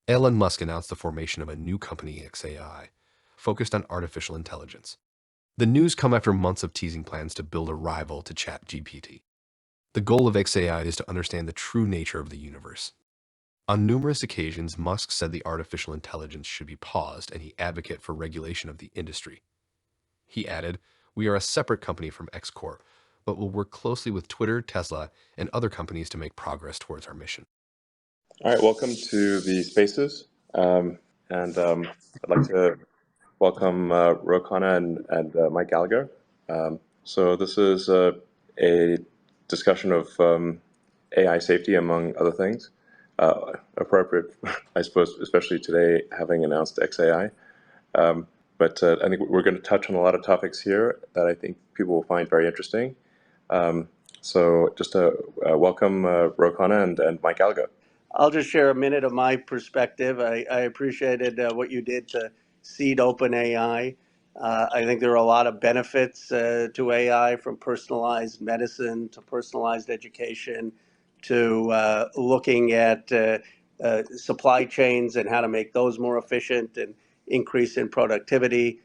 Elon Musk announced the formation of a new company, XAI, focused on artificial intelligence. The news come after months of teasing plans to build a rival to ChatGPT. The goal of XAI is to understand the true nature of the universe. On numerous occasions, Musk said the artificial intelligence should be paused, and he advocated for regulation of the industry. He added, "We are a separate company from X Corp, but will work closely with Twitter, Tesla, and other companies to make progress towards our mission." All right, welcome to the Spaces. I'd like to welcome Ro Khanna and Mike Gallagher. So this is a discussion of AI safety, among other things. Appropriate, I suppose, especially today, having announced XAI. But I think we're going to touch on a lot of topics here that I think people will find very interesting. So just to welcome Ro Khanna and Mike Gallagher. I'll just share a minute of my perspective. I appreciated what you did to seed OpenAI. I think there are a lot of benefits to AI, from personalized medicine to personalized education to looking at supply chains and how to make those more efficient and increase in productivity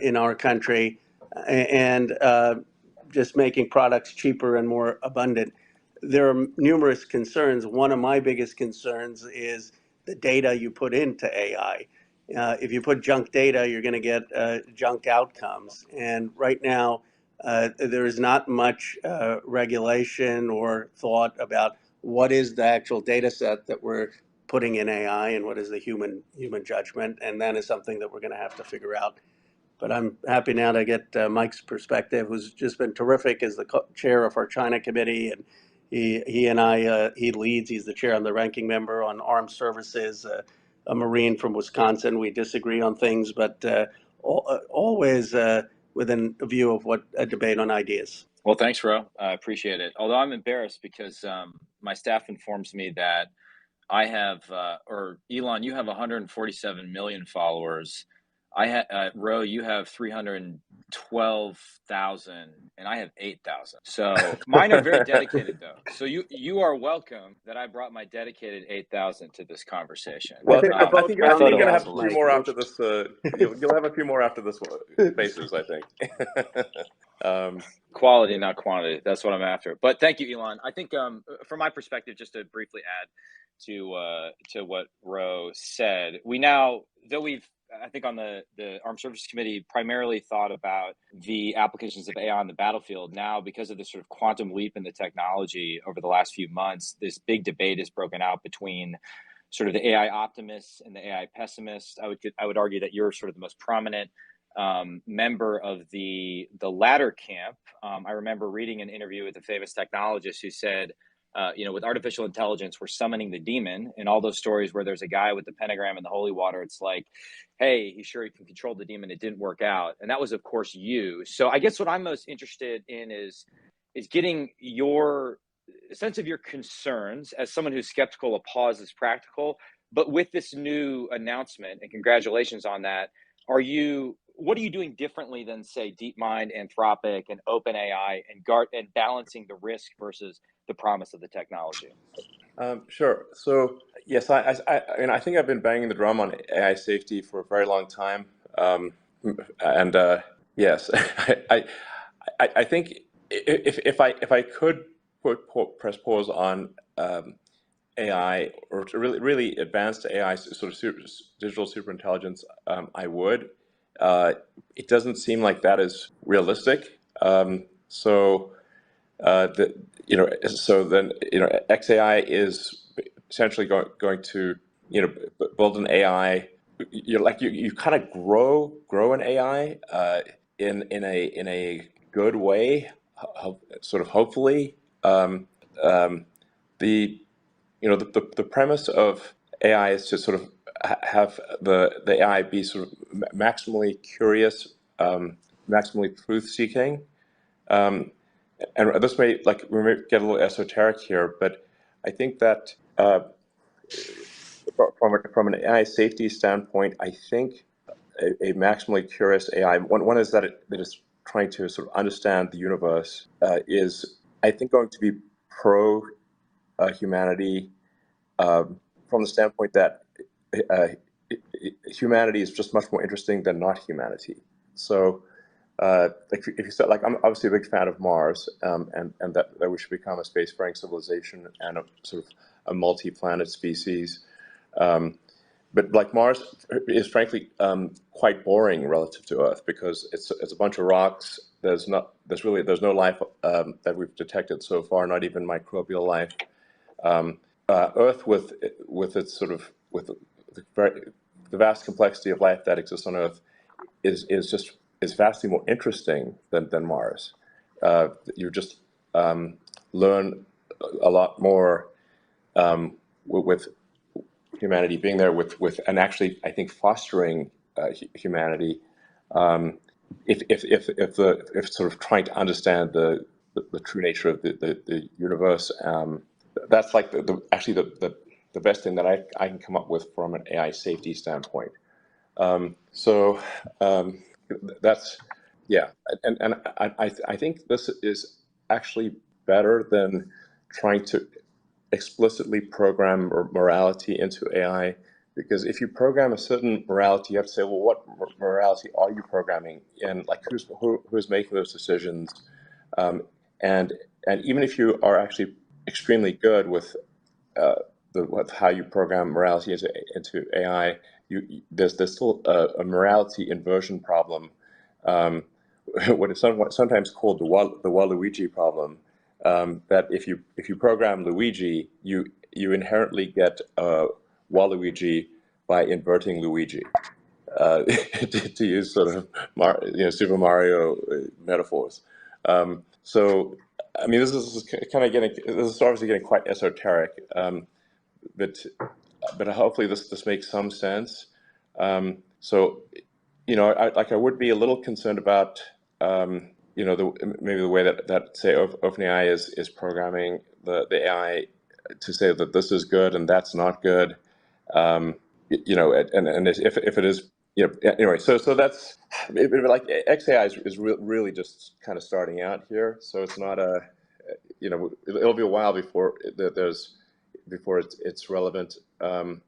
in our country, and just making products cheaper and more abundant. There are numerous concerns. One of my biggest concerns is the data you put into AI. If you put junk data, you're going to get junk outcomes. And right now, there is not much regulation or thought about what is the actual data set that we're putting in AI and what is the human judgment. And that is something that we're going to have to figure out. But I'm happy now to get Mike's perspective, who's just been terrific as the chair of our China committee. And he leads, he's the chair and the ranking member on armed services, a Marine from Wisconsin. We disagree on things, but always within a view of what a debate on ideas. Well, thanks, Ro. I appreciate it. Although I'm embarrassed because my staff informs me that I have, or Elon, you have 147 million followers. Ro, you have 312,000, and I have 8,000. So mine are very dedicated, though. So you are welcome that I brought my dedicated 8,000 to this conversation. Well, I think you're going to have a few Mike. more after this. You'll have a few more after this Spaces, I think. Quality, not quantity. That's what I'm after. But thank you, Elon. I think from my perspective, just to briefly add to what Ro said, we now, though we've, I think on the Armed Services Committee, primarily thought about the applications of AI on the battlefield. Now, because of this sort of quantum leap in the technology over the last few months, this big debate is broken out between sort of the AI optimists and the AI pessimists. I would argue that you're sort of the most prominent member of the latter camp. I remember reading an interview with a famous technologist who said, with artificial intelligence, we're summoning the demon. And all those stories where there's a guy with the pentagram and the holy water, it's like, hey, he's sure he can control the demon. It didn't work out. And that was, of course, you. So I guess what I'm most interested in is getting your sense of your concerns as someone who's skeptical of pause is practical. But with this new announcement, and congratulations on that, what are you doing differently than, say, DeepMind, Anthropic, and OpenAI, and balancing the risk versus the promise of the technology? Sure. So yes, I think I've been banging the drum on AI safety for a very long time. Yes, I think if I could press pause on AI, or to really advanced AI, sort of digital superintelligence, I would. It doesn't seem like that is realistic. So then XAI is essentially going to build an AI. You kind of grow an AI in a good way, sort of hopefully. The premise of AI is to sort of have the AI be sort of maximally curious, maximally truth-seeking. And this we may get a little esoteric here, but I think that from an AI safety standpoint, I think a maximally curious AI, one is that it is trying to sort of understand the universe, is, I think, going to be pro humanity, from the standpoint that humanity is just much more interesting than not humanity. So, like if you said, like I'm obviously a big fan of Mars, and that we should become a spacefaring civilization and a sort of a multi-planet species. But like Mars is frankly quite boring relative to Earth because it's a bunch of rocks. There's no life that we've detected so far, not even microbial life. Earth with its sort of with the vast complexity of life that exists on Earth is vastly more interesting than Mars. You just learn a lot more with humanity being there and actually I think fostering humanity. If sort of trying to understand the true nature of the universe, that's like actually the best thing that I can come up with from an AI safety standpoint. So that's yeah, and I think this is actually better than trying to explicitly program morality into AI, because if you program a certain morality, you have to say, well, what morality are you programming, and like who's making those decisions, and even if you are actually extremely good with with how you program morality into AI, there's still a morality inversion problem, what is sometimes called the Waluigi problem. That if you program Luigi, you inherently get Waluigi by inverting Luigi. To use sort of Super Mario metaphors. So I mean, this is obviously getting quite esoteric, but hopefully this makes some sense. So I would be a little concerned about maybe the way that say OpenAI is programming the AI to say that this is good and that's not good. And if it is, anyway, so that's like XAI is really just kind of starting out here. So it's not it'll be a while before it's relevant on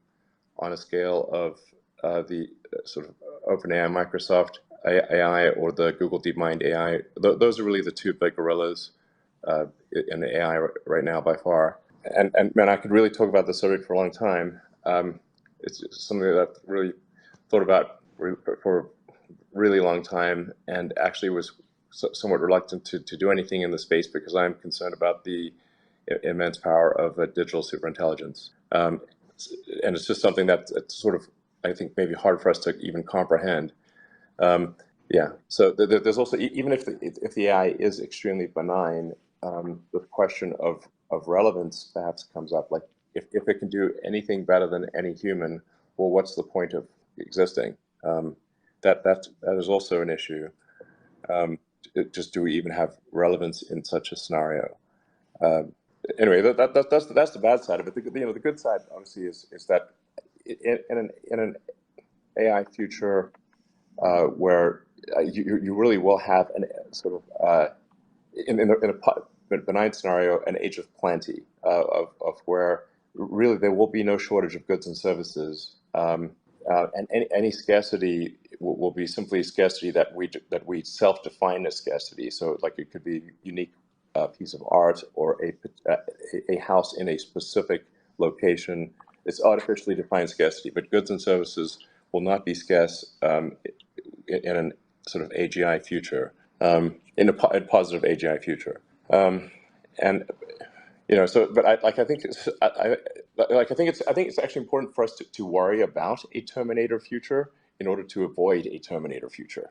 a scale of the sort of OpenAI, Microsoft AI, or the Google DeepMind AI. Those are really the two big gorillas in the AI right now by far. And man, I could really talk about this subject for a long time. It's something that I've really thought about for a really long time, and actually was somewhat reluctant to do anything in the space because I'm concerned about the immense power of digital superintelligence. And it's just something that's sort of, I think, maybe hard for us to even comprehend. Yeah. So there's also, even if the AI is extremely benign, the question of relevance perhaps comes up. Like, if it can do anything better than any human, well, what's the point of existing? That is also an issue. Just do we even have relevance in such a scenario? Anyway, that's the bad side of it. The good side obviously is that in an AI future where you really will have an sort of in a benign scenario, an age of plenty, of where really there will be no shortage of goods and services, and any scarcity will be simply scarcity that we self-define as scarcity. So like it could be unique piece of art or a house in a specific location. It's artificially defined scarcity, but goods and services will not be scarce in a sort of AGI future, in a positive AGI future. And so, but I think it's actually important for us to worry about a Terminator future in order to avoid a Terminator future.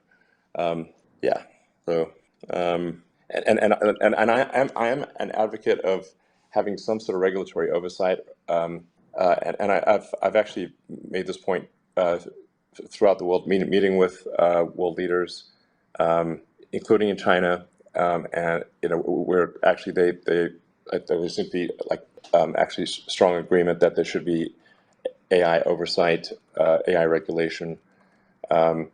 Yeah. So, and I am an advocate of having some sort of regulatory oversight. And I've actually made this point throughout the world, meeting with world leaders, including in China, and where actually there seems to be actually strong agreement that there should be AI oversight, AI regulation. So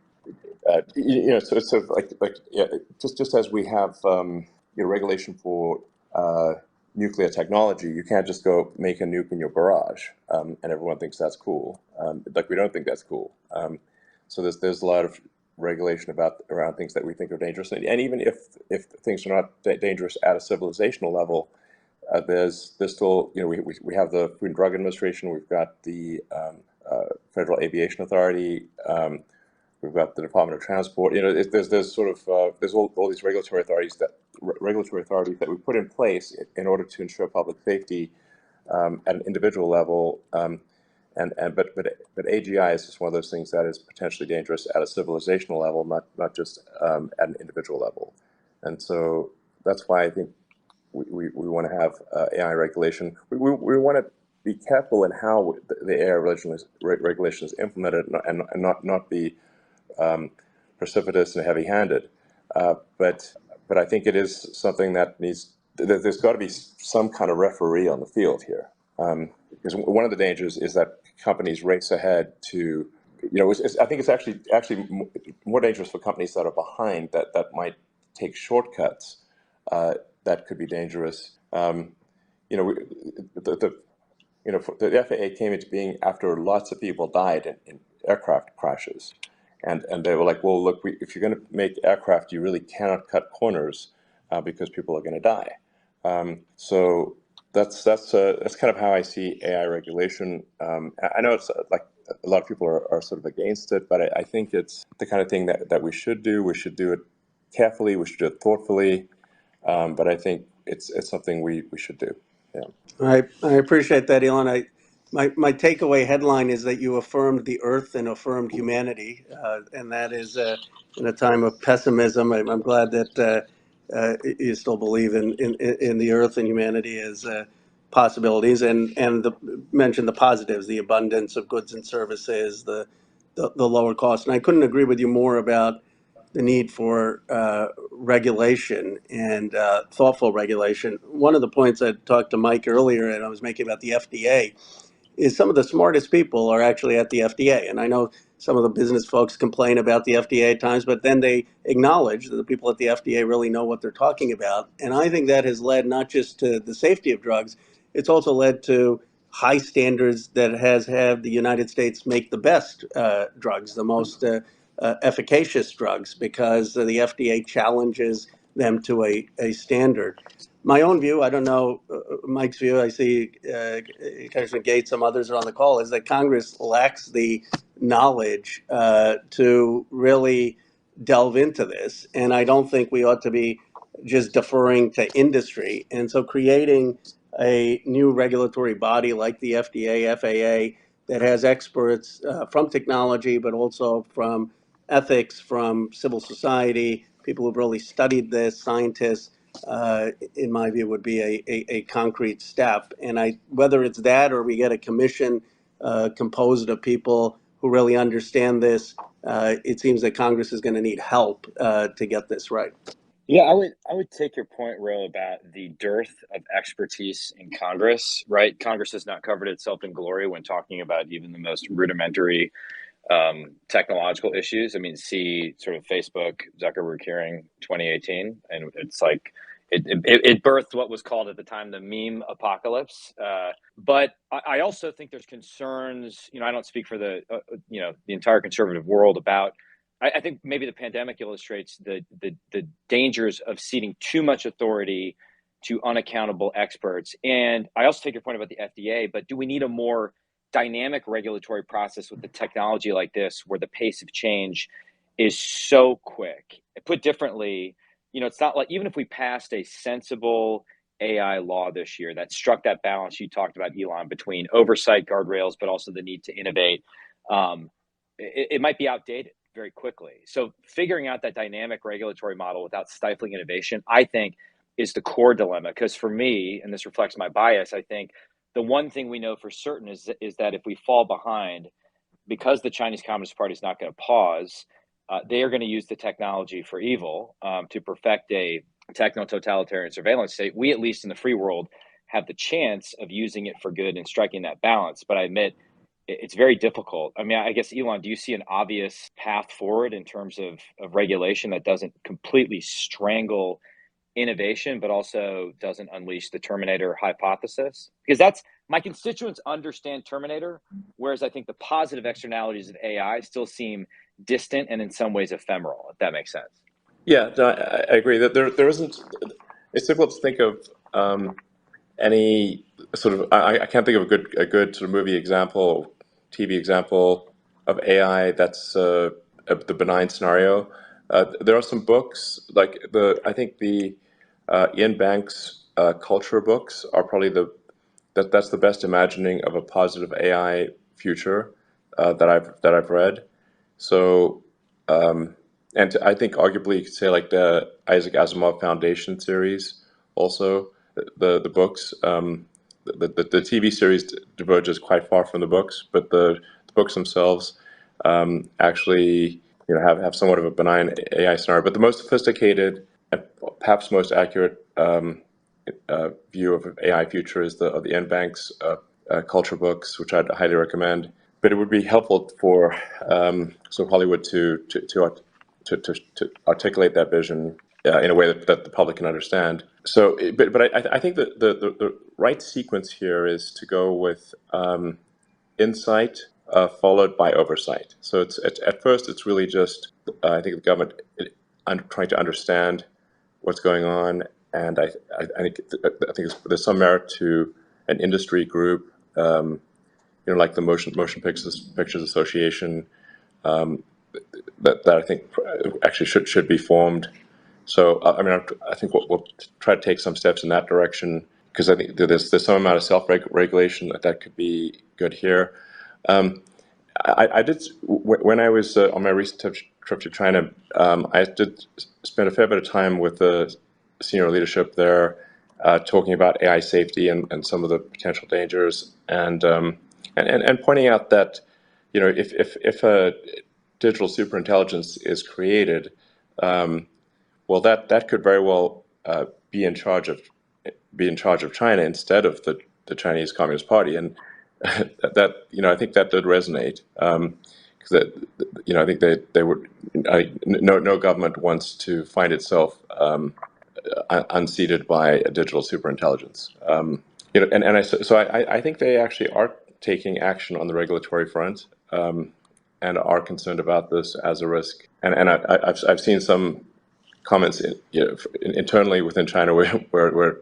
it's sort of just as we have regulation for nuclear technology. You can't just go make a nuke in your garage, and everyone thinks that's cool. Like we don't think that's cool. So there's a lot of regulation around things that we think are dangerous, and even if things are not dangerous at a civilizational level, there's still, we have the Food and Drug Administration, we've got the Federal Aviation Authority, we've got the Department of Transport. There's sort of there's all these regulatory authorities that we put in place in order to ensure public safety at an individual level. But AGI is just one of those things that is potentially dangerous at a civilizational level, not just at an individual level. And so that's why I think we want to have AI regulation. We want to be careful in how the AI regulation is implemented, and not be precipitous and heavy-handed. But I think it is something that there's got to be some kind of referee on the field here. Because one of the dangers is that companies race ahead to, I think it's actually more dangerous for companies that are behind, that might take shortcuts that could be dangerous. The FAA came into being after lots of people died in aircraft crashes, and they were like, well, look, if you're going to make aircraft, you really cannot cut corners because people are going to die. So that's kind of how I see AI regulation. I know it's like a lot of people are sort of against it, but I think it's the kind of thing that we should do. We should do it carefully. We should do it thoughtfully. But I think it's something we should do. Yeah. I appreciate that, Elon. My takeaway headline is that you affirmed the earth and affirmed humanity, and that is in a time of pessimism. I'm glad that you still believe in the earth and humanity as possibilities, and mention the positives, the abundance of goods and services, the lower cost. And I couldn't agree with you more about the need for regulation and thoughtful regulation. One of the points I talked to Mike earlier, and I was making about the FDA, is some of the smartest people are actually at the FDA. And I know some of the business folks complain about the FDA at times, but then they acknowledge that the people at the FDA really know what they're talking about. And I think that has led not just to the safety of drugs, it's also led to high standards that has had the United States make the best drugs, the most efficacious drugs, because the FDA challenges them to a standard. My own view, I don't know Mike's view, I see Congressman Gates, some others are on the call, is that Congress lacks the knowledge to really delve into this. And I don't think we ought to be just deferring to industry. And so creating a new regulatory body like the FDA, FAA, that has experts from technology, but also from ethics, from civil society, people who've really studied this, scientists, in my view, would be a concrete step. And whether it's that or we get a commission composed of people who really understand this, it seems that Congress is going to need help to get this right. Yeah, I would take your point, Ro, about the dearth of expertise in Congress, right? Congress has not covered itself in glory when talking about even the most rudimentary technological issues. I mean, see sort of Facebook Zuckerberg hearing 2018, and it's like it birthed what was called at the time the meme apocalypse. But I also think there's concerns. I don't speak for the the entire conservative world about. I think maybe the pandemic illustrates the dangers of ceding too much authority to unaccountable experts. And I also take your point about the FDA, but do we need a more dynamic regulatory process with the technology like this, where the pace of change is so quick? Put differently, it's not like, even if we passed a sensible AI law this year that struck that balance you talked about, Elon, between oversight guardrails, but also the need to innovate, it might be outdated very quickly. So figuring out that dynamic regulatory model without stifling innovation, I think, is the core dilemma. Because for me, and this reflects my bias, I think the one thing we know for certain is that if we fall behind, because the Chinese Communist Party is not going to pause, they are going to use the technology for evil, to perfect a techno-totalitarian surveillance state. We, at least in the free world, have the chance of using it for good and striking that balance. But I admit, it's very difficult. I mean, I guess, Elon, do you see an obvious path forward in terms of regulation that doesn't completely strangle innovation, but also doesn't unleash the Terminator hypothesis? Because that's my constituents understand Terminator, whereas I think the positive externalities of AI still seem distant and in some ways ephemeral, if that makes sense. Yeah, no, I agree that there isn't. It's difficult to think of any sort of. I can't think of a good sort of movie example, TV example of AI that's the benign scenario. There are some books like I think the Ian Banks culture books are probably that's the best imagining of a positive AI future that I've read. So, and I think arguably you could say like the Isaac Asimov Foundation series, also the books. The TV series diverges quite far from the books, but the books themselves actually have somewhat of a benign AI scenario. But the most sophisticated and perhaps most accurate view of AI future is the of the N Banks culture books, which I'd highly recommend. But it would be helpful for so Hollywood to articulate that vision in a way that the public can understand. So, but I think that the right sequence here is to go with insight followed by oversight. So it's at first it's really just I think the government trying to understand what's going on, and I think there's some merit to an industry group, like the Motion Pictures Association, that I think actually should be formed. So I mean, I think we'll try to take some steps in that direction, because I think there's some amount of self-regulation that could be good here. I did when I was on my recent trip to China. I did spend a fair bit of time with the senior leadership there, talking about AI safety and some of the potential dangers, and pointing out that if a digital superintelligence is created, well, that could very well be in charge of China instead of the Chinese Communist Party, and that I think that did resonate, because I think they would no government wants to find itself unseated by a digital superintelligence. I think they actually are taking action on the regulatory front, and are concerned about this as a risk. And I've seen some comments internally within China where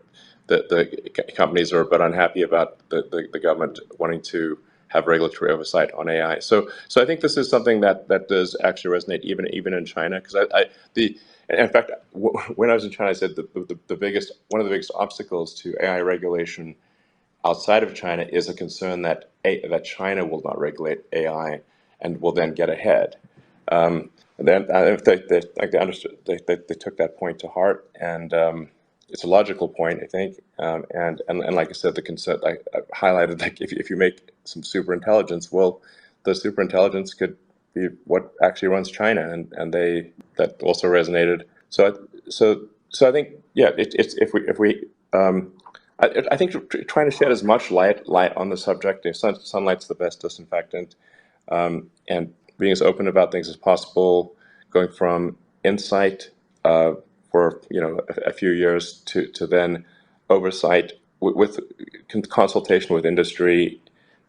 the companies are a bit unhappy about the government wanting to have regulatory oversight on AI. So I think this is something that does actually resonate even in China, because in fact, when I was in China, I said one of the biggest obstacles to AI regulation outside of China is a concern that China will not regulate AI and will then get ahead. And then they understood, they took that point to heart, and it's a logical point, I think. And like I said, the concern I highlighted, like if you make some superintelligence, well, the superintelligence could be what actually runs China, and that also resonated. So I think, yeah, it's if we I think trying to shed as much light on the subject. Sunlight's the best disinfectant, and being as open about things as possible, going from insight for a few years to then oversight with consultation with industry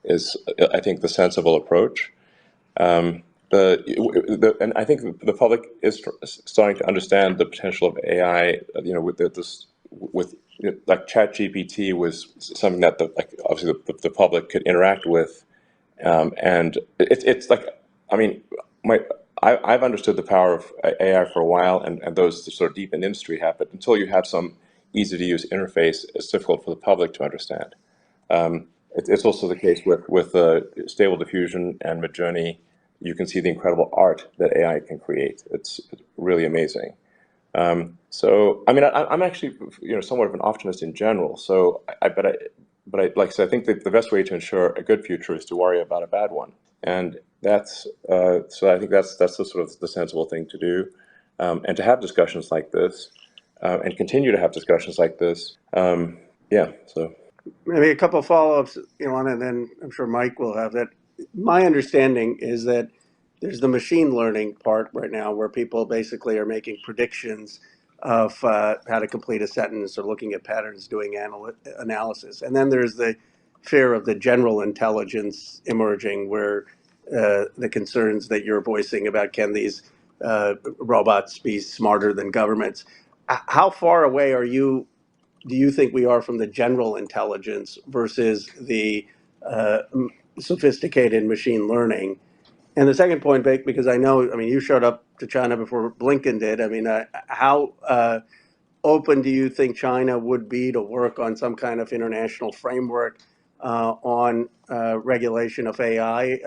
is, I think, the sensible approach. And I think the public is starting to understand the potential of AI. With like ChatGPT was something that obviously the public could interact with, and it's like, I mean, I've understood the power of AI for a while, and those sort of deep in industry have, but until you have some easy to use interface, it's difficult for the public to understand. It's also the case with Stable Diffusion and Midjourney. You can see the incredible art that AI can create. It's really amazing. So I mean, I'm actually somewhat of an optimist in general. So but I like I said, I think that the best way to ensure a good future is to worry about a bad one, and that's so I think that's the sort of the sensible thing to do, and to have discussions like this, and continue to have discussions like this. Yeah. So. Maybe a couple of follow-ups, Elon, and then I'm sure Mike will have that. My understanding is that there's the machine learning part right now where people basically are making predictions of how to complete a sentence or looking at patterns, doing analysis. And then there's the fear of the general intelligence emerging, where the concerns that you're voicing about can these robots be smarter than governments? How far away do you think we are from the general intelligence versus the uh, sophisticated machine learning? And the second point, because I know, I mean, you showed up to China before Blinken did. I mean, how open do you think China would be to work on some kind of international framework on regulation of AI?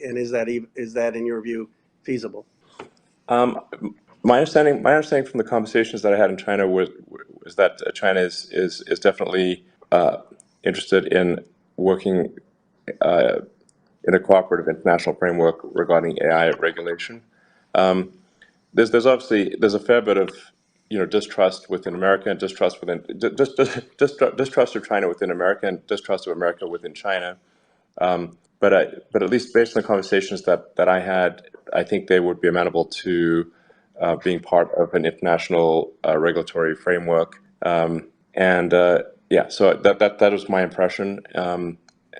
And is that, in your view, feasible? Um, my understanding from the conversations that I had in China was that China is definitely interested in working in a cooperative international framework regarding AI regulation. There's obviously a fair bit of distrust within America and distrust within distrust of China within America and distrust of America within China. But at least based on the conversations that I had, I think they would be amenable to being part of an international regulatory framework. And yeah, so that was my impression.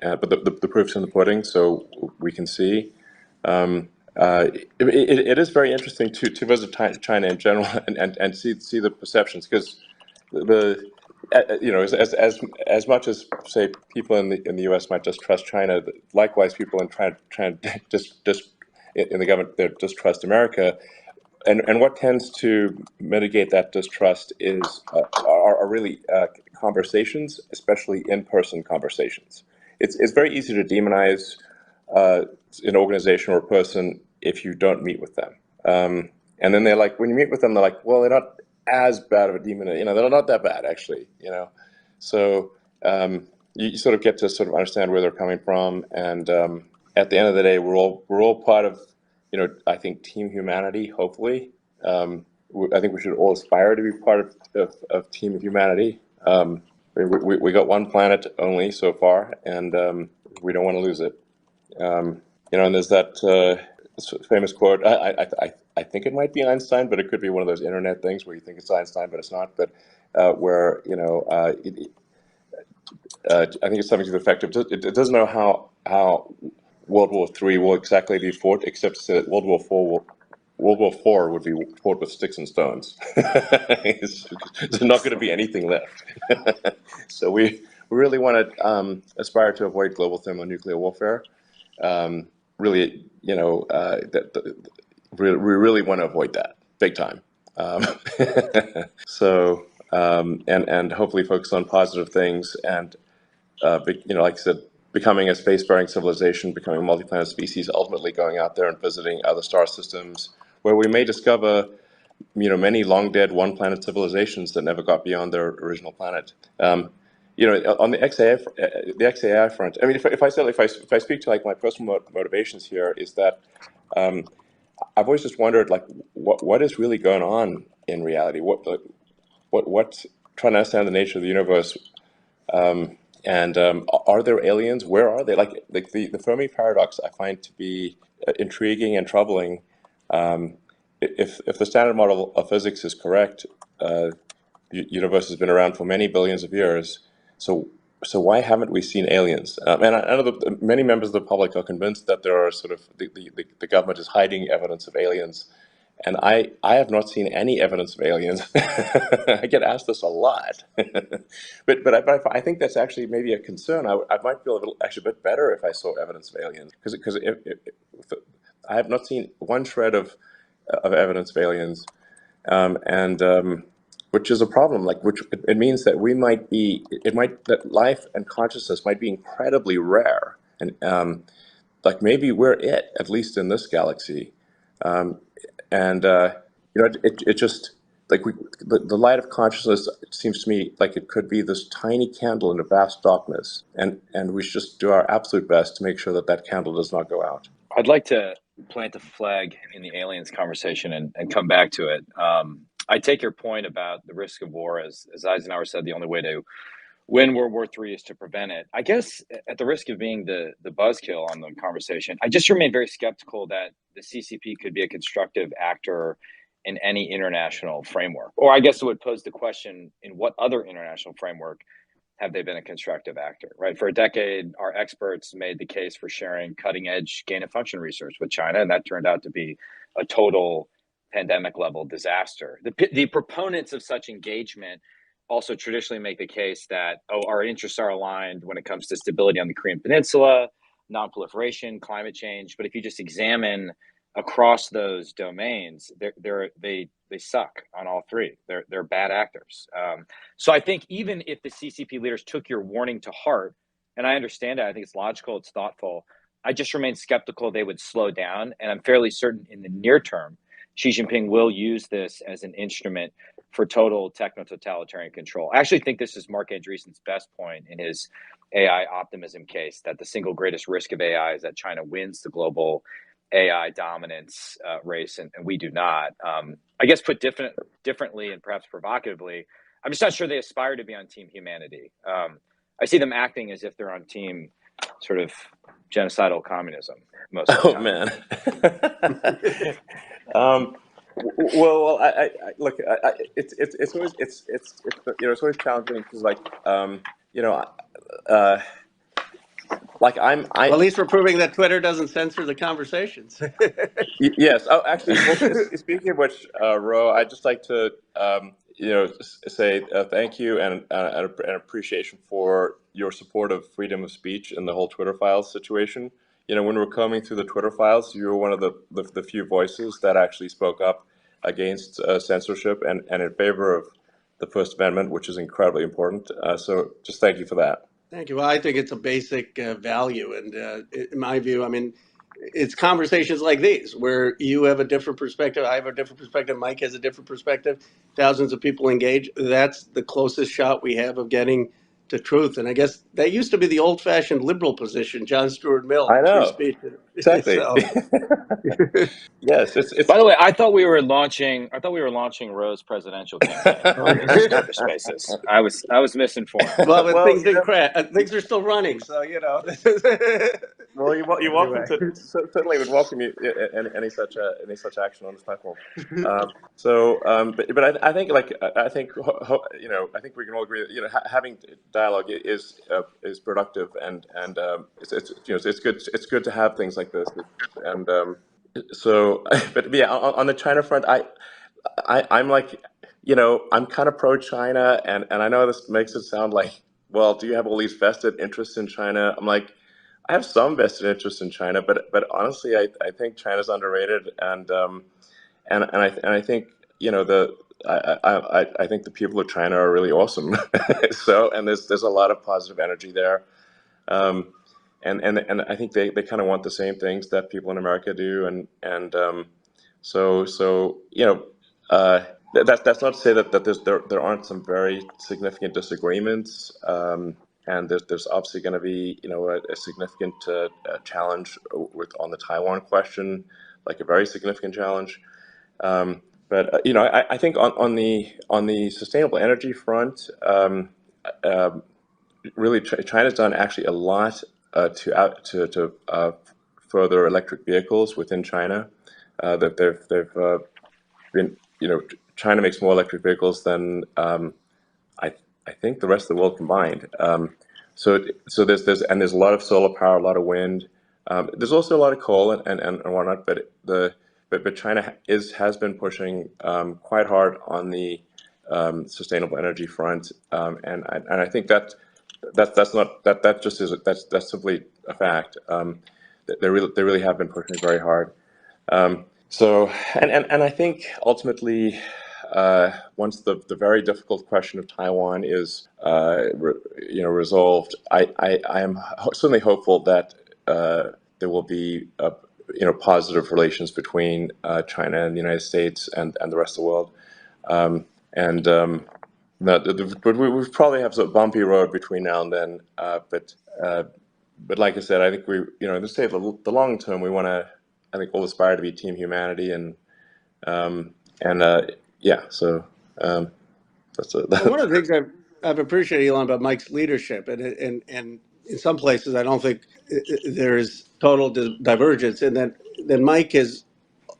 But the proof's in the pudding, so we can see. It is very interesting to visit China in general and see the perceptions, because the as much as, say, people in the U.S. might distrust China, likewise people trying just in the government, they distrust America. And what tends to mitigate that distrust are really conversations, especially in-person conversations. It's very easy to demonize uh, an organization or a person if you don't meet with them. And then they're like, when you meet with them, they're like, well, they're not as bad of a demon. They're not that bad, actually. So you sort of get to sort of understand where they're coming from. And at the end of the day, we're all part of, I think, Team Humanity, hopefully. I think we should all aspire to be part of Team Humanity. We got one planet only so far, and we don't want to lose it. And there's that famous quote. I think it might be Einstein, but it could be one of those internet things where you think it's Einstein, but it's not. But where I think it's something to the effect of it doesn't know how World War III will exactly be fought, except to say that World War IV would be fought with sticks and stones. There's not going to be anything left. So we really want to aspire to avoid global thermonuclear warfare. Really, we really want to avoid that big time. So and hopefully focus on positive things and like I said, becoming a spacefaring civilization, becoming a multi-planet species, ultimately going out there and visiting other star systems where we may discover, many long-dead one-planet civilizations that never got beyond their original planet. On the XAI front, I mean, if I speak to like my personal motivations here, is that I've always just wondered, like, what is really going on in reality? What trying to understand the nature of the universe. And are there aliens? Where are they? Like the Fermi paradox, I find to be intriguing and troubling. If the standard model of physics is correct, the universe has been around for many billions of years. So why haven't we seen aliens? And I know that many members of the public are convinced that there are sort of the government is hiding evidence of aliens. And I have not seen any evidence of aliens. I get asked this a lot, but I think that's actually maybe a concern. I might feel actually a bit better if I saw evidence of aliens, because I have not seen one shred of evidence of aliens, and which is a problem. Like, which it means that that life and consciousness might be incredibly rare, and like maybe we're it, at least in this galaxy. And it just like the light of consciousness, it seems to me like it could be this tiny candle in a vast darkness, and we should just do our absolute best to make sure that candle does not go out. I'd like to plant a flag in the aliens conversation and come back to it. I take your point about the risk of war, as Eisenhower said, the only way to win World War III is to prevent it. I guess, at the risk of being the buzzkill on the conversation, I just remain very skeptical that the CCP could be a constructive actor in any international framework. Or I guess it would pose the question, in what other international framework have they been a constructive actor, right? For a decade, our experts made the case for sharing cutting edge gain of function research with China, and that turned out to be a total pandemic level disaster. The proponents of such engagement also traditionally make the case that, our interests are aligned when it comes to stability on the Korean Peninsula, non-proliferation, climate change. But if you just examine across those domains, they suck on all three. They're bad actors. So I think even if the CCP leaders took your warning to heart, and I understand it, I think it's logical, it's thoughtful, I just remain skeptical they would slow down. And I'm fairly certain in the near term, Xi Jinping will use this as an instrument for total techno-totalitarian control. I actually think this is Mark Andreessen's best point in his AI optimism case, that the single greatest risk of AI is that China wins the global AI dominance race, and we do not. I guess put differently and perhaps provocatively, I'm just not sure they aspire to be on Team Humanity. I see them acting as if they're on Team sort of genocidal communism most of the time. Man. Well, I look. It's always it's always challenging because Well, at least we're proving that Twitter doesn't censor the conversations. Yes. Oh, actually, well, speaking of which, Ro, I'd just like to say thank you and an appreciation for your support of freedom of speech in the whole Twitter files situation. When we're combing through the Twitter files, you were one of the few voices that actually spoke up against censorship and in favor of the First Amendment, which is incredibly important. So just thank you for that. Thank you. Well, I think it's a basic value. And in my view, I mean, it's conversations like these where you have a different perspective, I have a different perspective, Mike has a different perspective, thousands of people engage. That's the closest shot we have of getting to truth. And I guess that used to be the old-fashioned liberal position, John Stuart Mill, I free know. speech. Exactly. So, Yes. It's. By the way, I thought we were launching Roe's presidential campaign on these Twitter Spaces. I was misinformed. well, but Well, things didn't crash. Things are still running. So, Well, you're welcome Anyway. to certainly would welcome you any such action on this platform. But I think I think I think we can all agree that having dialogue is productive and it's good to have things like this and but yeah, on the China front, I'm like I'm kind of pro China and I know this makes it sound like, well, do you have all these vested interests in China? I'm like, I have some vested interest in China, but honestly, I think China's underrated, and I think I think the people of China are really awesome. So and there's a lot of positive energy there, and I think they kind of want the same things that people in America do, and so that's not to say that there aren't some very significant disagreements. And there's obviously going to be, a significant challenge on the Taiwan question, like a very significant challenge. But I think on the sustainable energy front, really China's done actually a lot to further electric vehicles within China. That they've been, China makes more electric vehicles than I think the rest of the world combined. So there's a lot of solar power, a lot of wind. There's also a lot of coal and whatnot. But China has been pushing quite hard on the sustainable energy front, and I think that's simply a fact. They really have been pushing very hard. So I think ultimately, once the very difficult question of Taiwan is resolved, I am certainly hopeful that there will be positive relations between China and the United States and the rest of the world. But we probably have a bumpy road between now and then. But like I said, I think to say the long term, we want to. I think we'll aspire to be Team Humanity, and yeah. So that's Well, one of the things I've appreciated, Elon, about Mike's leadership, and in some places I don't think there's total divergence, in that Mike has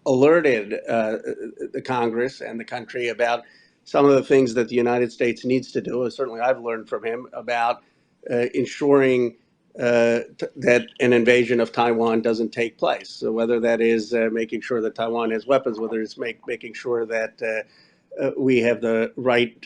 alerted the Congress and the country about some of the things that the United States needs to do. Certainly, I've learned from him about ensuring that an invasion of Taiwan doesn't take place. So whether that is making sure that Taiwan has weapons, whether it's making sure that we have the right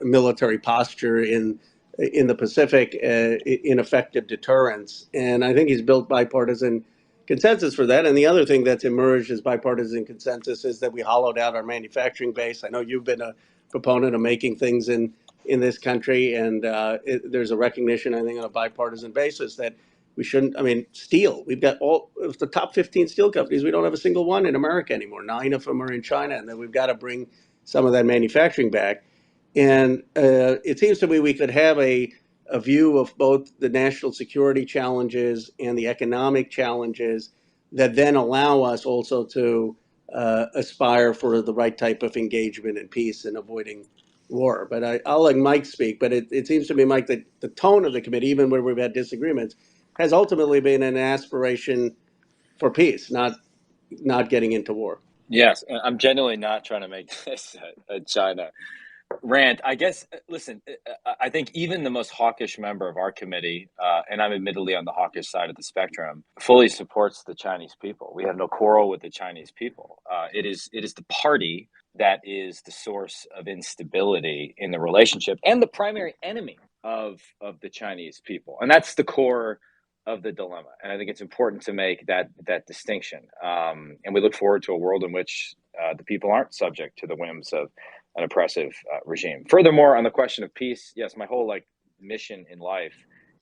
military posture in the Pacific, in effective deterrence. And I think he's built bipartisan consensus for that. And the other thing that's emerged as bipartisan consensus is that we hollowed out our manufacturing base. I know you've been a proponent of making things in this country, and there's a recognition, I think, on a bipartisan basis that we shouldn't. I mean, steel. We've got all of the top 15 steel companies. We don't have a single one in America anymore. 9 of them are in China, and then we've got to bring some of that manufacturing back. And it seems to me we could have a view of both the national security challenges and the economic challenges that then allow us also to aspire for the right type of engagement and peace and avoiding war. But I'll let Mike speak. But it seems to me, Mike, that the tone of the committee, even where we've had disagreements, has ultimately been an aspiration for peace, not getting into war. Yes, and I'm genuinely not trying to make this a China rant. I guess, listen, I think even the most hawkish member of our committee, and I'm admittedly on the hawkish side of the spectrum, fully supports the Chinese people. We have no quarrel with the Chinese people. It is the party that is the source of instability in the relationship and the primary enemy of the Chinese people. And that's the core of the dilemma. And I think it's important to make that distinction. And we look forward to a world in which the people aren't subject to the whims of an oppressive regime. Furthermore, on the question of peace, yes, my whole mission in life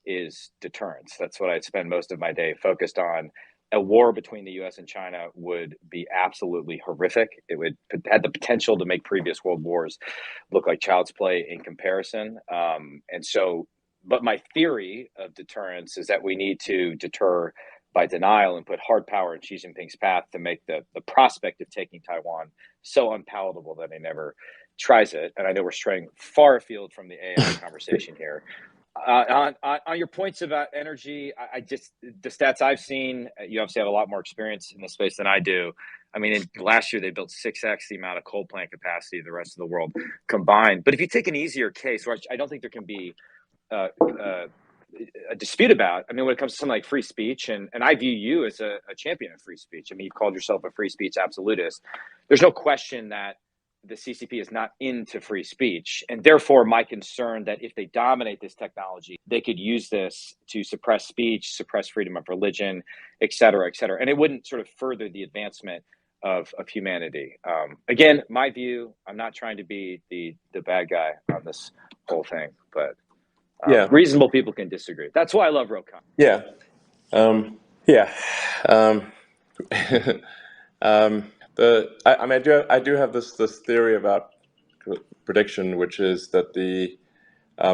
is deterrence. That's what I spend most of my day focused on. A war between the U.S. and China would be absolutely horrific. It would had the potential to make previous world wars look like child's play in comparison. But my theory of deterrence is that we need to deter by denial and put hard power in Xi Jinping's path to make the prospect of taking Taiwan so unpalatable that he never tries it. And I know we're straying far afield from the AI conversation here. On your points about energy, I just, the stats I've seen, you obviously have a lot more experience in this space than I do. I mean, last year they built 6x the amount of coal plant capacity of the rest of the world combined. But if you take an easier case, which I don't think there can be a dispute about, I mean, when it comes to something like free speech, and I view you as a champion of free speech. I mean, you've called yourself a free speech absolutist. There's no question that the CCP is not into free speech. And therefore, my concern that if they dominate this technology, they could use this to suppress speech, suppress freedom of religion, et cetera, et cetera. And it wouldn't sort of further the advancement of humanity. Again, my view, I'm not trying to be the bad guy on this whole thing, but reasonable people can disagree. That's why I love Rokan. Yeah. I do have this theory about prediction, which is that the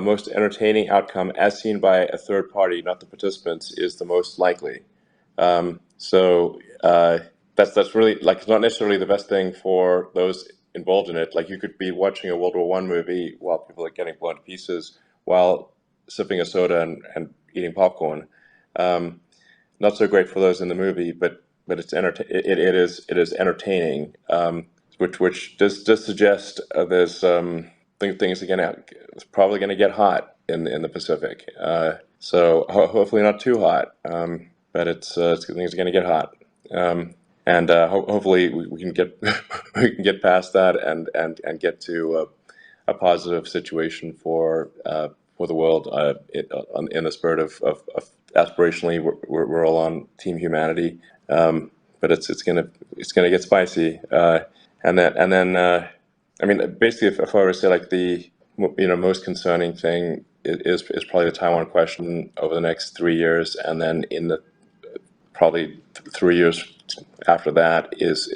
most entertaining outcome, as seen by a third party, not the participants, is the most likely. That's really it's not necessarily the best thing for those involved in it. Like, you could be watching a World War I movie while people are getting blown to pieces while sipping a soda and eating popcorn. Not so great for those in the movie, but it is entertaining, which does suggest there's things it's probably gonna get hot in the Pacific. So hopefully not too hot, but things are gonna get hot. Hopefully we can get we can get past that and get to a positive situation for the world, in the spirit of aspirationally we're all on Team Humanity, but it's gonna get spicy, and then I mean, basically, if I were to say, like, the most concerning thing is probably the Taiwan question over the next 3 years, and then in the probably 3 years after that is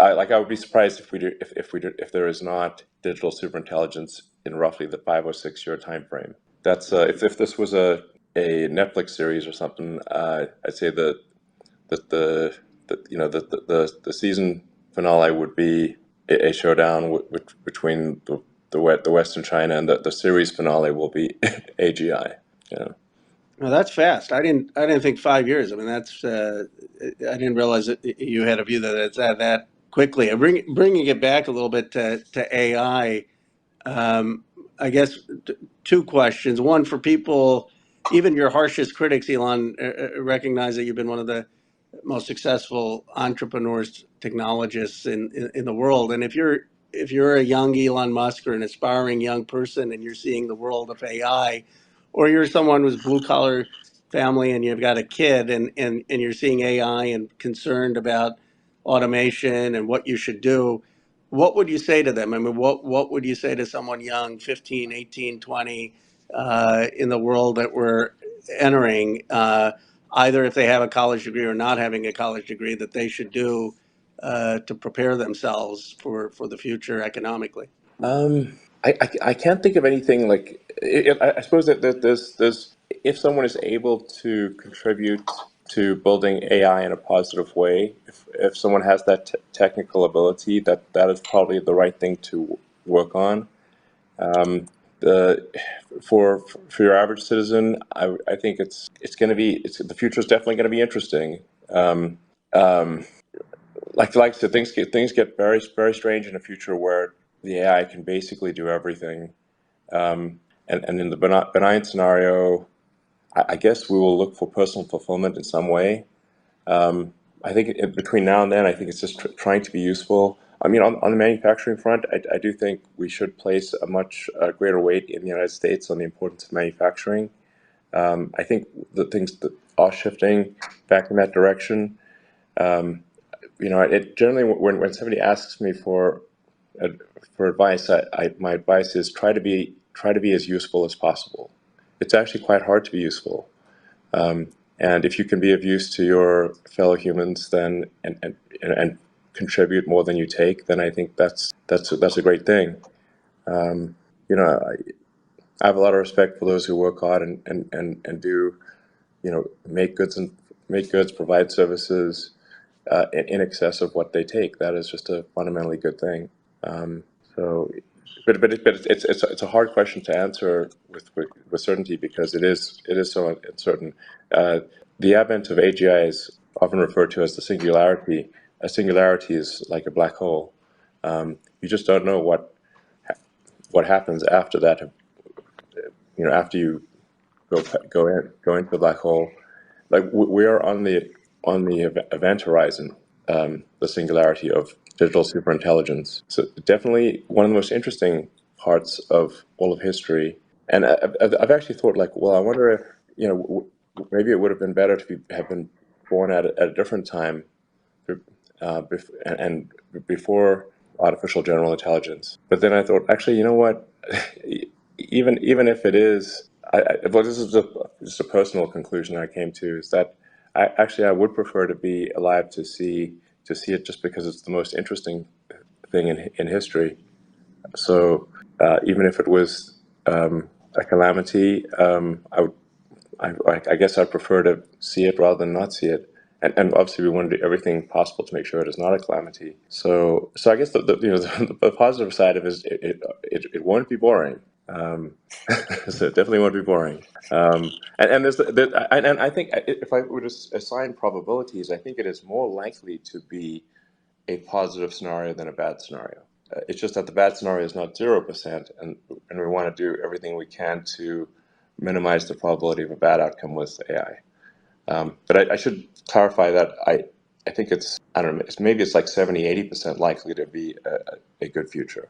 I would be surprised if there is not digital superintelligence in roughly the 5 or 6 year time frame. That's if this was a Netflix series or something, I'd say the season finale would be a showdown between the West and China, and the series finale will be AGI. Well, that's fast. I didn't think 5 years. I mean, I didn't realize that you had a view that it's that quickly. Bringing it back a little bit to AI. Um, I guess two questions. One for people, even your harshest critics, Elon, recognize that you've been one of the most successful entrepreneurs, technologists in the world. And if you're a young Elon Musk or an aspiring young person and you're seeing the world of AI, or you're someone who's blue collar family and you've got a kid and you're seeing AI and concerned about automation and what you should do, what would you say to them? I mean, what would you say to someone young, 15, 18, 20, in the world that we're entering? Either if they have a college degree or not having a college degree, that they should do to prepare themselves for the future economically? I can't think of anything like I suppose that there's if someone is able to contribute to building AI in a positive way, if someone has that technical ability, that is probably the right thing to work on. The for your average citizen, I think it's going to be the future is definitely going to be interesting. Like I said, things get very strange in a future where the AI can basically do everything. And in the benign scenario, I guess we will look for personal fulfillment in some way. I think between now and then, I think it's just trying to be useful. I mean, on the manufacturing front, I do think we should place a much greater weight in the United States on the importance of manufacturing. I think the things that are shifting back in that direction. It generally when somebody asks me uh, for advice, my advice is try to be as useful as possible. It's actually quite hard to be useful. And if you can be of use to your fellow humans, then and contribute more than you take, then I think that's a great thing. You know, I have a lot of respect for those who work hard and do make goods, provide services in excess of what they take. That is just a fundamentally good thing. So, it's a hard question to answer with certainty because it is so uncertain. Uh, the advent of AGI is often referred to as the singularity. A singularity is like a black hole. You just don't know what happens after that. After you go into the black hole, like we are on the event horizon, the singularity of digital superintelligence. So definitely one of the most interesting parts of all of history. And I've actually thought, like, well, I wonder if maybe it would have been better to have been born at a different time, and before artificial general intelligence. But then I thought, actually, you know what? Even if it is, well, this is just a personal conclusion I came to, is that I would prefer to be alive to see it, just because it's the most interesting thing in history. So even if it was a calamity, I guess I prefer to see it rather than not see it. And obviously, we want to do everything possible to make sure it is not a calamity. So I guess the positive side of it is it won't be boring. So it definitely won't be boring. And and I think if I were to assign probabilities, I think it is more likely to be a positive scenario than a bad scenario. It's just that the bad scenario is not 0%, and we want to do everything we can to minimize the probability of a bad outcome with AI. But I should clarify that I think I don't know, maybe it's like 70-80% likely to be a good future,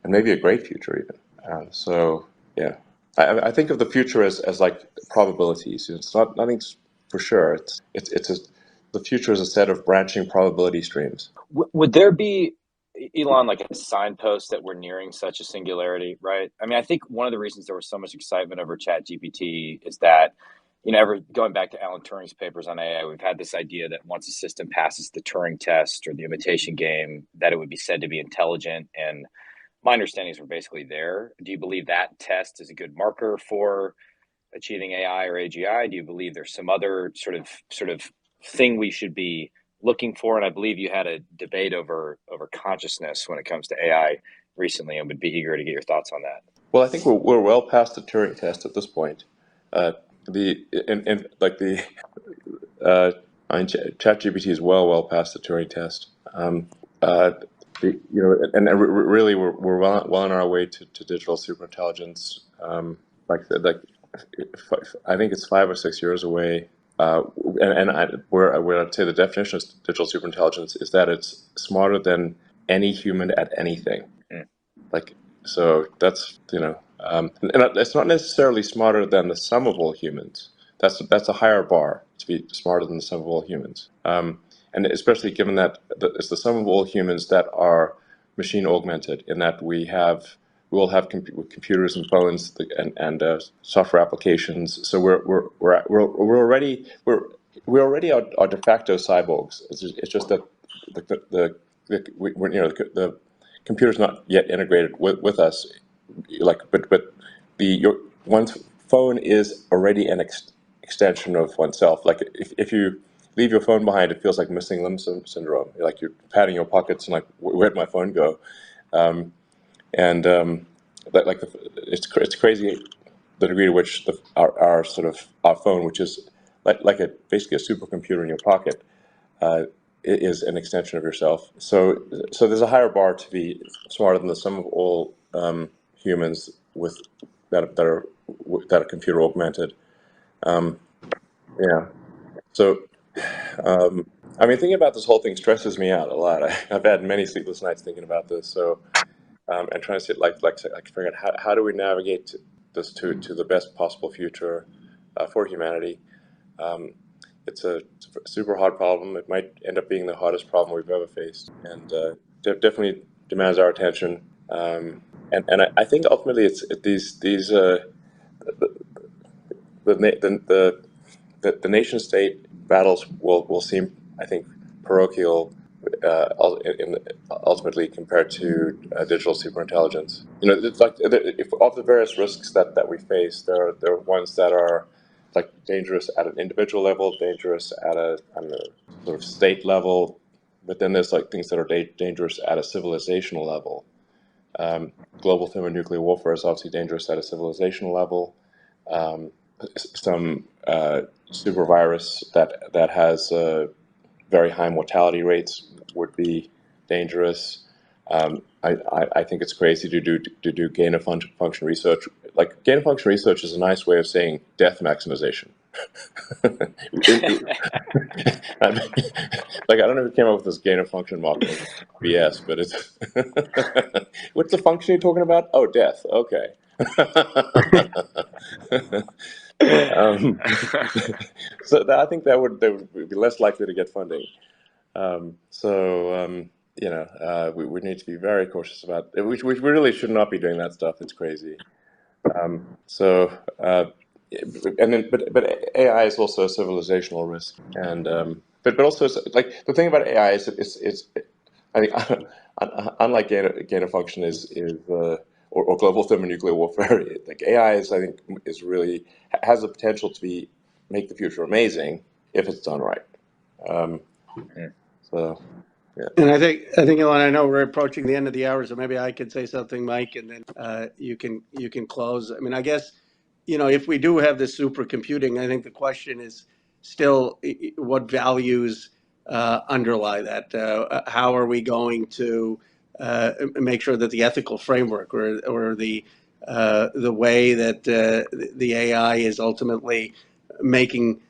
and maybe a great future even. So yeah, I think of the future as like probabilities. It's not nothing's for sure. The future is a set of branching probability streams. Would there be, Elon, like a signpost that we're nearing such a singularity, right? I mean, I think one of the reasons there was so much excitement over ChatGPT is that, ever going back to Alan Turing's papers on AI, we've had this idea that once a system passes the Turing test or the imitation game, that it would be said to be intelligent. And my understandings were basically there. Do you believe that test is a good marker for achieving AI or AGI? Do you believe there's some other sort of thing we should be looking for? And I believe you had a debate over consciousness when it comes to AI recently, and would be eager to get your thoughts on that. Well, I think we're well past the Turing test at this point. like the I mean, ChatGPT is well past the Turing test. Uh, really, we're well on our way to digital superintelligence. Like I think it's 5 or 6 years away. Where I'd say the definition of digital superintelligence is that it's smarter than any human at anything. Mm. Like, so that's, and it's not necessarily smarter than the sum of all humans. That's a higher bar, to be smarter than the sum of all humans. And especially given that it's the sum of all humans that are machine augmented, in that we will have computers and phones and software applications. So we're already our de facto cyborgs. It's just that the computer's not yet integrated with us. But your one's phone is already an extension of oneself. Like if you leave your phone behind, it feels like missing limb syndrome. Like you're patting your pockets and like, where'd my phone go? It's crazy the degree to which our phone, which is like basically a supercomputer in your pocket, is an extension of yourself. So there's a higher bar to be smarter than the sum of all humans with that are computer augmented. Yeah. So I mean, thinking about this whole thing stresses me out a lot. I've had many sleepless nights thinking about this. So and trying to see figure out how do we navigate this to the best possible future for humanity. It's a super hard problem. It might end up being the hardest problem we've ever faced, and definitely demands our attention. I think ultimately it's these the nation state battles will seem, I think, parochial ultimately compared to digital superintelligence. It's like if of the various risks that we face, there are ones that are like dangerous at an individual level, dangerous at a sort of state level, but then there's like things that are dangerous at a civilizational level. Global thermonuclear warfare is obviously dangerous at a civilizational level. Some super virus that has very high mortality rates would be dangerous. I think it's crazy to do gain of function research. Like gain of function research is a nice way of saying death maximization. Like I don't know who came up with this gain of function marketing BS, but it's what's the function you're talking about? Oh, death. Okay. So I think they would be less likely to get funding. We need to be very cautious about it. We really should not be doing that stuff. It's crazy. So, but AI is also a civilizational risk, and but also like the thing about AI is it's I think unlike gain of function or global thermonuclear warfare, like AI is I think is really has the potential to make the future amazing if it's done right. So. Yeah. And I think, Elon, I know we're approaching the end of the hour, so maybe I could say something, Mike, and then you can close. I mean, I guess, if we do have this supercomputing, I think the question is still what values underlie that. How are we going to make sure that the ethical framework or the way that the AI is ultimately making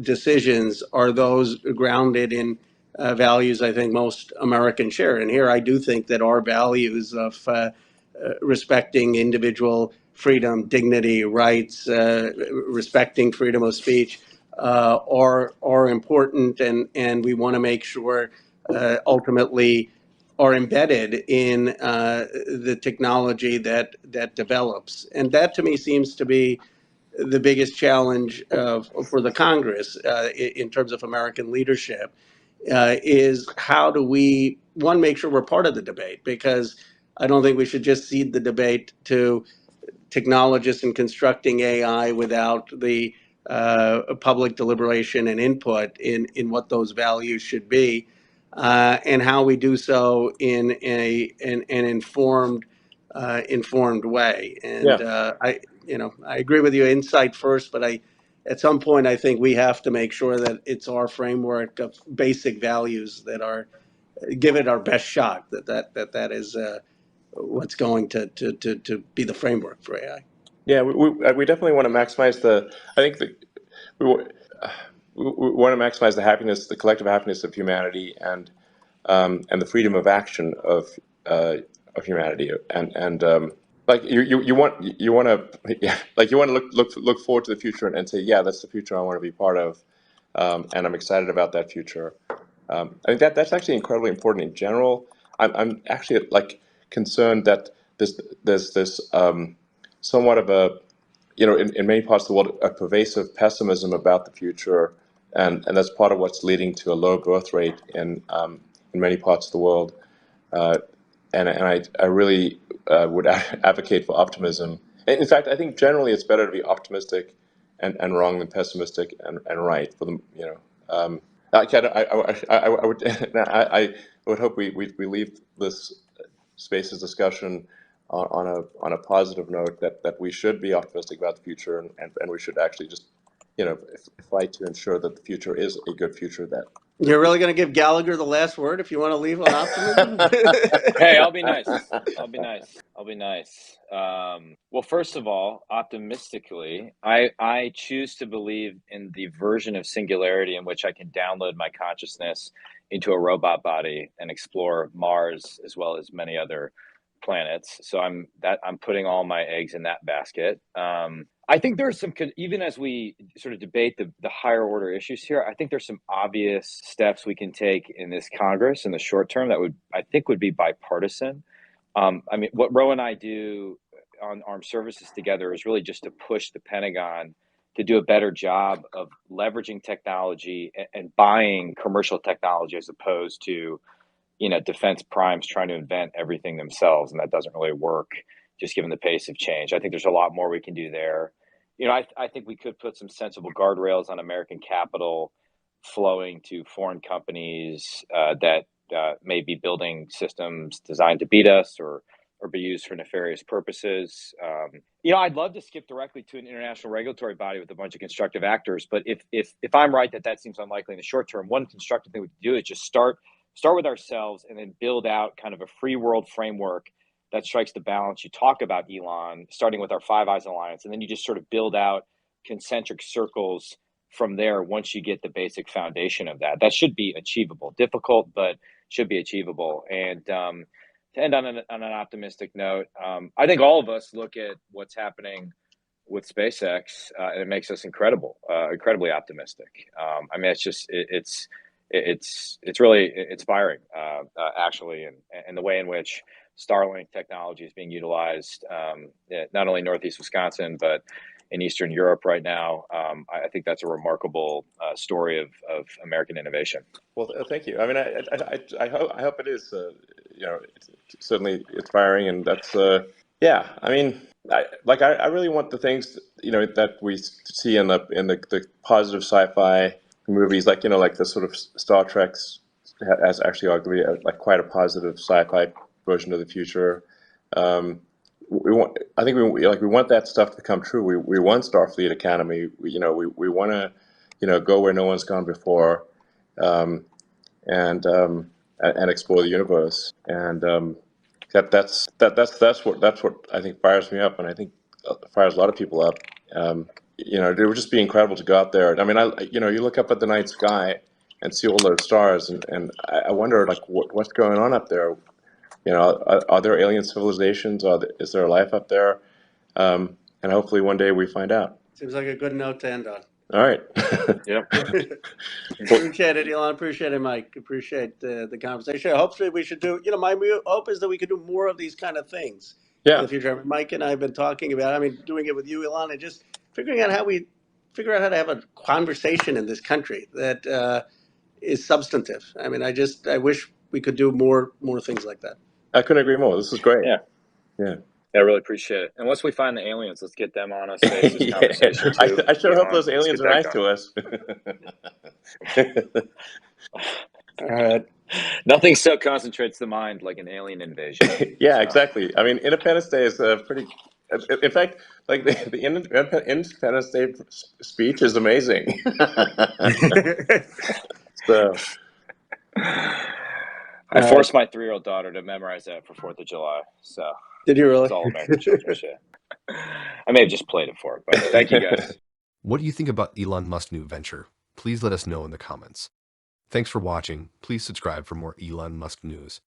decisions are those grounded in values I think most Americans share. And here I do think that our values of respecting individual freedom, dignity, rights, respecting freedom of speech are important, and we want to make sure ultimately are embedded in the technology that develops. And that to me seems to be the biggest challenge for the Congress in terms of American leadership. Is how do we, one, make sure we're part of the debate, because I don't think we should just cede the debate to technologists in constructing AI without the public deliberation and input in what those values should be, and how we do so in an informed way. And Yeah. I agree with you, insight first, but at some point, I think we have to make sure that it's our framework of basic values that are give it our best shot. That is what's going to be the framework for AI. Yeah, we definitely want to maximize the. I think that we, wa- we want to maximize the happiness, the collective happiness of humanity, and the freedom of action of humanity, and like you want to yeah, like you want to look forward to the future and say, yeah, that's the future I want to be part of, and I'm excited about that future. I think that's actually incredibly important in general. I'm actually like concerned that there's this somewhat of a, in many parts of the world, a pervasive pessimism about the future, and that's part of what's leading to a low growth rate in many parts of the world. Uh, and I really would advocate for optimism. In fact, I think generally it's better to be optimistic and wrong than pessimistic and right. For them, I would I would hope we leave this space's discussion on a positive note, that we should be optimistic about the future, and we should actually just fight to ensure that the future is a good future. That You're really going to give Gallagher the last word if you want to leave on optimism? Hey, I'll be nice. I'll be nice. I'll be nice. Well, first of all, optimistically, I choose to believe in the version of singularity in which I can download my consciousness into a robot body and explore Mars as well as many other planets. So I'm putting all my eggs in that basket. I think there's some, even as we sort of debate the higher order issues here, I think there's some obvious steps we can take in this Congress in the short term that I think would be bipartisan. I mean, what Ro and I do on armed services together is really just to push the Pentagon to do a better job of leveraging technology and buying commercial technology as opposed to, defense primes trying to invent everything themselves, and that doesn't really work, just given the pace of change. I think there's a lot more we can do there. I think we could put some sensible guardrails on American capital flowing to foreign companies that may be building systems designed to beat us or be used for nefarious purposes. I'd love to skip directly to an international regulatory body with a bunch of constructive actors, but if I'm right that seems unlikely in the short term, one constructive thing we can do is just start with ourselves and then build out kind of a free world framework that strikes the balance you talk about, Elon, starting with our Five Eyes Alliance, and then you just sort of build out concentric circles from there once you get the basic foundation of that. That should be achievable. Difficult, but should be achievable. And to end on an optimistic note, I think all of us look at what's happening with SpaceX, and it makes us incredibly optimistic. I mean, it's really inspiring, actually, and the way in which Starlink technology is being utilized, not only in Northeast Wisconsin, but in Eastern Europe right now. I think that's a remarkable story of American innovation. Well, thank you. I mean, I hope it is. It's certainly inspiring, and that's yeah. I mean, I really want the things that we see in the positive sci-fi movies, like like the sort of Star Trek's has actually arguably like quite a positive sci-fi version of the future. We want. I think we want that stuff to come true. We want Starfleet Academy. We want to go where no one's gone before, um, and explore the universe. And that's what I think fires me up, and I think fires a lot of people up. It would just be incredible to go out there. I mean, you look up at the night sky and see all those stars, and I wonder like what's going on up there. Are there alien civilizations? Is there life up there? And hopefully one day we find out. Seems like a good note to end on. All right. Yep. Appreciate it, Elon. Appreciate it, Mike. Appreciate the conversation. Hopefully we should do, my hope is that we could do more of these kind of things in Yeah. the future. I mean, Mike and I have been talking about, doing it with you, Elon, and just figuring out how to have a conversation in this country that is substantive. I mean, I wish we could do more things like that. I couldn't agree more. This is great. Yeah. Yeah. I really appreciate it. And once we find the aliens, let's get them on a Spaces Yeah. conversation too. I sure hope Elon. those Let's aliens get are that nice going. to us. All right. Nothing so concentrates the mind like an alien invasion. Yeah, So. exactly. I mean, Independence Day is pretty In fact, like the Independence Day speech is amazing. So, I forced my 3-year-old daughter to memorize that for 4th of July. So Did you it's really? all American children shit. I may have just played it for her, but thank you guys. What do you think about Elon Musk's new venture? Please let us know in the comments. Thanks for watching. Please subscribe for more Elon Musk news.